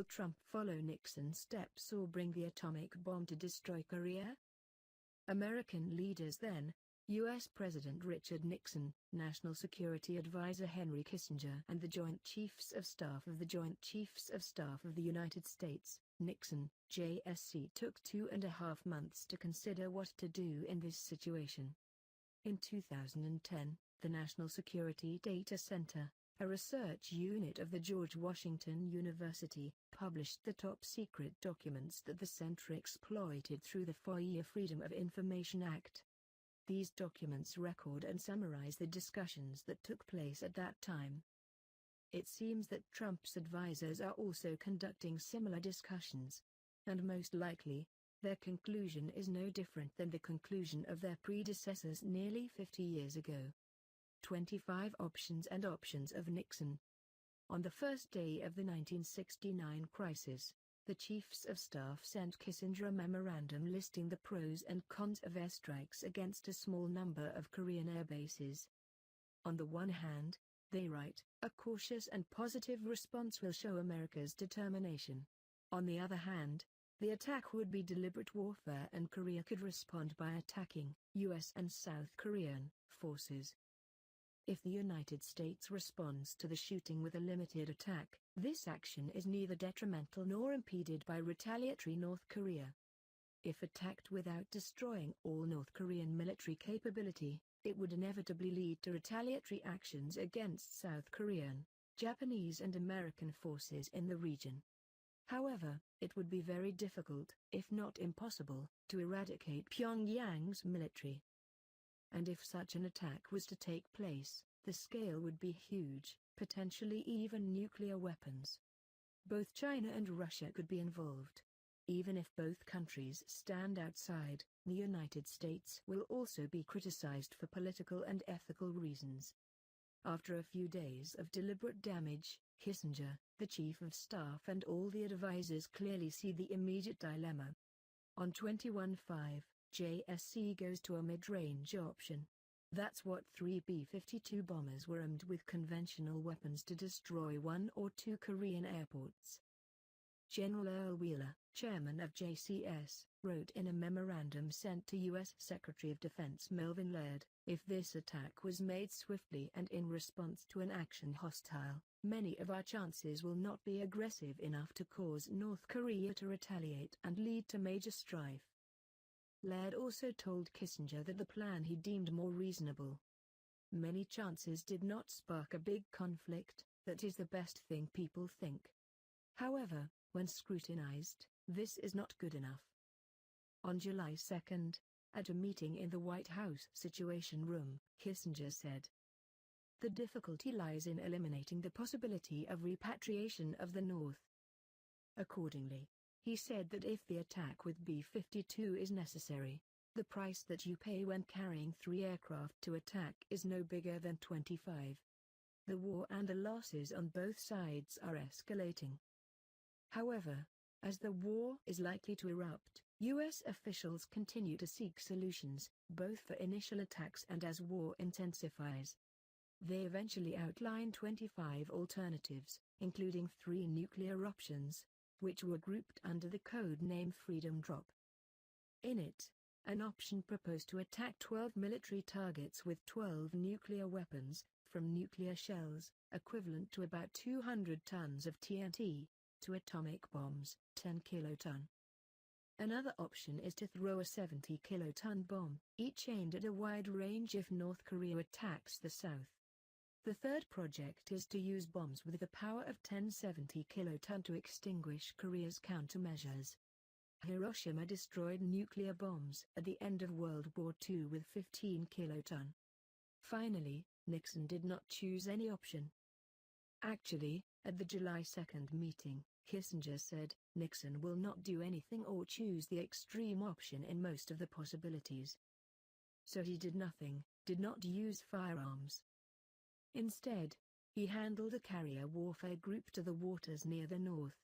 Trump follow Nixon's steps or bring the atomic bomb to destroy Korea? American leaders then, U.S. President Richard Nixon, National Security Advisor Henry Kissinger and the Joint Chiefs of Staff of the Joint Chiefs of Staff of the United States, Nixon, JSC took 2.5 months to consider what to do in this situation. In 2010, the National Security Data Center, a research unit of the George Washington University, published the top-secret documents that the center exploited through the FOIA Freedom of Information Act. These documents record and summarize the discussions that took place at that time. It seems that Trump's advisors are also conducting similar discussions, and most likely, their conclusion is no different than the conclusion of their predecessors nearly 50 years ago. 25 Options and Options of Nixon. On the first day of the 1969 crisis, the Chiefs of Staff sent Kissinger a memorandum listing the pros and cons of airstrikes against a small number of Korean air bases. On the one hand, they write, a cautious and positive response will show America's determination. On the other hand, the attack would be deliberate warfare and Korea could respond by attacking U.S. and South Korean forces. If the United States responds to the shooting with a limited attack, this action is neither detrimental nor impeded by retaliatory North Korea. If attacked without destroying all North Korean military capability, it would inevitably lead to retaliatory actions against South Korean, Japanese and American forces in the region. However, it would be very difficult, if not impossible, to eradicate Pyongyang's military. And if such an attack was to take place, the scale would be huge, potentially even nuclear weapons. Both China and Russia could be involved. Even if both countries stand outside, the United States will also be criticized for political and ethical reasons. After a few days of deliberate damage, Kissinger, the Chief of Staff and all the advisors clearly see the immediate dilemma. On 21/5, JSC goes to a mid-range option. That's what 3 B-52 bombers were armed with conventional weapons to destroy 1 or 2 Korean airports. General Earl Wheeler, chairman of JCS, wrote in a memorandum sent to U.S. Secretary of Defense Melvin Laird, if this attack was made swiftly and in response to an action hostile, many of our chances will not be aggressive enough to cause North Korea to retaliate and lead to major strife. Laird also told Kissinger that the plan he deemed more reasonable. Many chances did not spark a big conflict, that is the best thing people think. However, when scrutinized, this is not good enough. On July 2, at a meeting in the White House Situation Room, Kissinger said, the difficulty lies in eliminating the possibility of repatriation of the North. Accordingly, he said that if the attack with B-52 is necessary, the price that you pay when carrying 3 aircraft to attack is no bigger than 25. The war and the losses on both sides are escalating. However, as the war is likely to erupt, U.S. officials continue to seek solutions, both for initial attacks and as war intensifies. They eventually outline 25 alternatives, including 3 nuclear options, which were grouped under the code name Freedom Drop. In it, an option proposed to attack 12 military targets with 12 nuclear weapons, from nuclear shells, equivalent to about 200 tons of TNT, to atomic bombs, 10 kiloton. Another option is to throw a 70 kiloton bomb, each aimed at a wide range if North Korea attacks the South. The third project is to use bombs with the power of 1070 kiloton to extinguish Korea's countermeasures. Hiroshima destroyed nuclear bombs at the end of World War II with 15 kiloton. Finally, Nixon did not choose any option. Actually, at the July 2 meeting, Kissinger said, Nixon will not do anything or choose the extreme option in most of the possibilities. So he did nothing, did not use firearms. Instead, he handled a carrier warfare group to the waters near the north.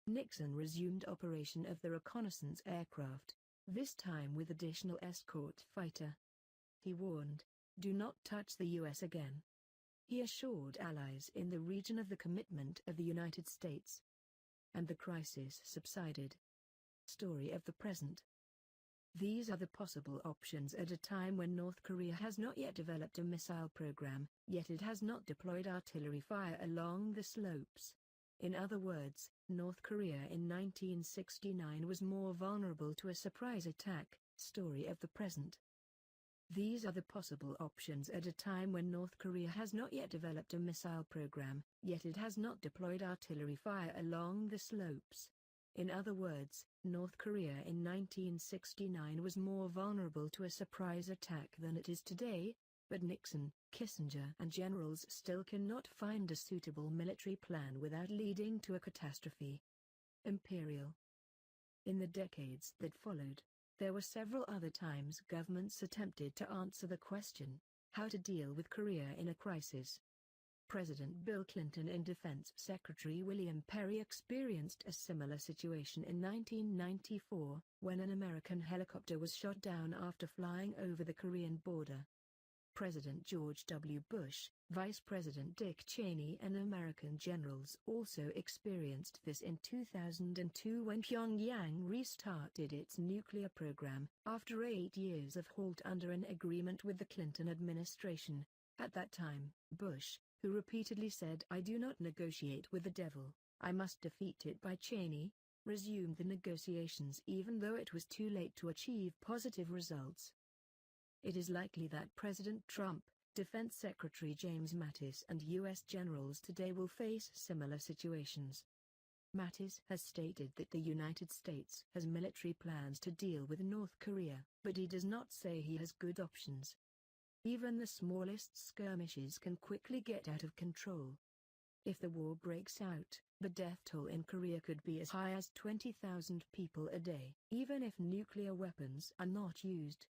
Nixon resumed operation of the reconnaissance aircraft, this time with additional escort fighter. He warned, do not touch the U.S. again. He assured allies in the region of the commitment of the United States. and the crisis subsided. Story of the present. These are the possible options at a time when North Korea has not yet developed a missile program, yet it has not deployed artillery fire along the slopes. In other words, North Korea in 1969 was more vulnerable to a surprise attack. Story of the present. These are the possible options at a time when North Korea has not yet developed a missile program, yet it has not deployed artillery fire along the slopes. In other words, North Korea in 1969 was more vulnerable to a surprise attack than it is today, but Nixon, Kissinger and generals still cannot find a suitable military plan without leading to a catastrophe. Imperial. In the decades that followed, there were several other times governments attempted to answer the question, how to deal with Korea in a crisis. President Bill Clinton and Defense Secretary William Perry experienced a similar situation in 1994, when an American helicopter was shot down after flying over the Korean border. President George W. Bush, Vice President Dick Cheney and American generals also experienced this in 2002 when Pyongyang restarted its nuclear program, after 8 years of halt under an agreement with the Clinton administration. At that time, Bush, who repeatedly said "I do not negotiate with the devil, I must defeat it" by Cheney, resumed the negotiations even though it was too late to achieve positive results. It is likely that President Trump, Defense Secretary James Mattis and U.S. generals today will face similar situations. Mattis has stated that the United States has military plans to deal with North Korea, but he does not say he has good options. Even the smallest skirmishes can quickly get out of control. If the war breaks out, the death toll in Korea could be as high as 20,000 people a day, even if nuclear weapons are not used.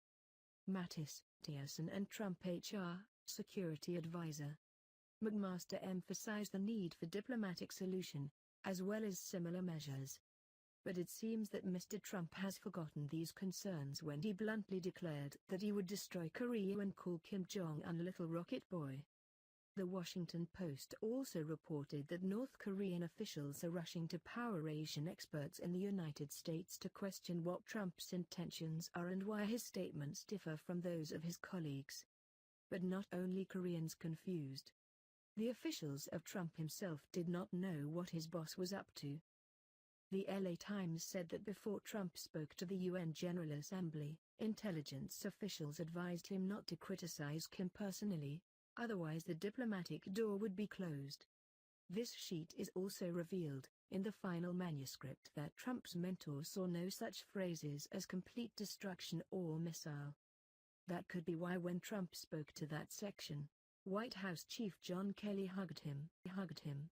Mattis, Tillerson and Trump HR, Security Advisor. McMaster emphasized the need for diplomatic solution, as well as similar measures. But it seems that Mr. Trump has forgotten these concerns when he bluntly declared that he would destroy Korea and call Kim Jong-un "Little Rocket Boy." The Washington Post also reported that North Korean officials are rushing to power Asian experts in the United States to question what Trump's intentions are and why his statements differ from those of his colleagues. But not only Koreans confused. The officials of Trump himself did not know what his boss was up to. The LA Times said that before Trump spoke to the UN General Assembly, intelligence officials advised him not to criticize Kim personally, otherwise the diplomatic door would be closed. This sheet is also revealed, in the final manuscript, that Trump's mentor saw no such phrases as complete destruction or missile. That could be why when Trump spoke to that section, White House Chief John Kelly hugged him.